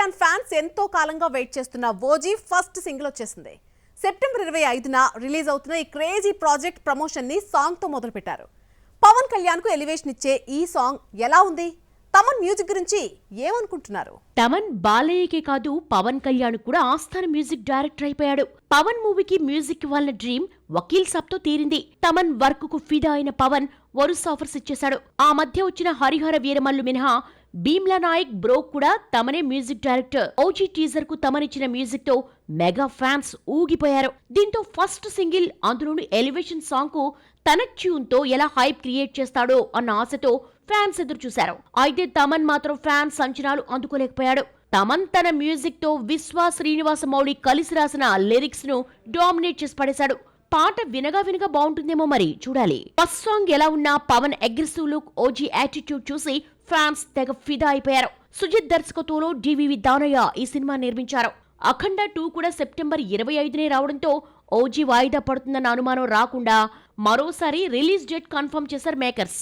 Kalyan fans ఎంతో కాలంగా wait చేస్తున్న ఓజీ ఫస్ట్ సింగిల్ వచ్చేసింది. సెప్టెంబర్ 25న రిలీజ్ అవుతున్న ఈ క్రేజీ ప్రాజెక్ట్ ప్రమోషన్ ని సాంగ్ తో మొదలుపెట్టారు. పవన్ కళ్యాణ్ కు ఎలివేషన్ ఇచ్చే ఈ సాంగ్ ఎలా ఉంది? తమన్ మ్యూజిక్ గురించి ఏమనుకుంటున్నారు? తమన్ బాలయ్యకే కాదు పవన్ కళ్యాణ్ కూడా ఆస్థాన మ్యూజిక్ డైరెక్టర్ అయిపోయాడు. పవన్ మూవీకి మ్యూజిక్ ఇవ్వాలన్న డ్రీమ్ వకీల్ సాబ్ తో తీరింది. తమన్ వర్క్ కు ఫిదా అయిన పవన్ వరుస ఆఫర్స్ ఇచ్చేశాడు. ఆ మధ్య వచ్చిన హరిహర వీరమల్లు మినహా భీమ్లా నాయక్ బ్రో కూడా తమనే మ్యూజిక్ డైరెక్టర్. ఓజీ టీజర్ కు తమనిచ్చిన మ్యూజిక్ తో మెగా ఫ్యాన్స్ ఊగిపోయారు. దీంతో ఫస్ట్ సింగిల్, అందులోని ఎలివేషన్ సాంగ్ కు తన ట్యూన్ తో ఎలా హైప్ క్రియేట్ చేస్తాడో అన్న ఆశతో ఫ్యాన్స్ ఎదురు చూశారు. అయితే తమన్ మాత్రం ఫ్యాన్స్ అంచనాలు అందుకోలేకపోయాడు. తమన్ తన మ్యూజిక్ తో విశ్వ శ్రీనివాస మౌళి కలిసి రాసిన లిరిక్స్ ను డామినేట్ చేసి పడేశాడు. పాట వినగా బాగుంటుందేమో, మరి చూడాలి. ఫస్ట్ సాంగ్ ఎలా ఉన్నా Pawan aggressive look, OG attitude చూసి ఫ్యాన్స్ తెగ ఫిదా అయిపోయారు. సుజిత్ దర్శకత్వంలో డివివి దానయ్య ఈ సినిమా నిర్మించారు. అఖండ 2 కూడా సెప్టెంబర్ 25నే రావడంతో ఓజీ వాయిదా పడుతుందన్న అనుమానం రాకుండా మరోసారి రిలీజ్ డేట్ కన్ఫర్మ్ చేశారు మేకర్స్.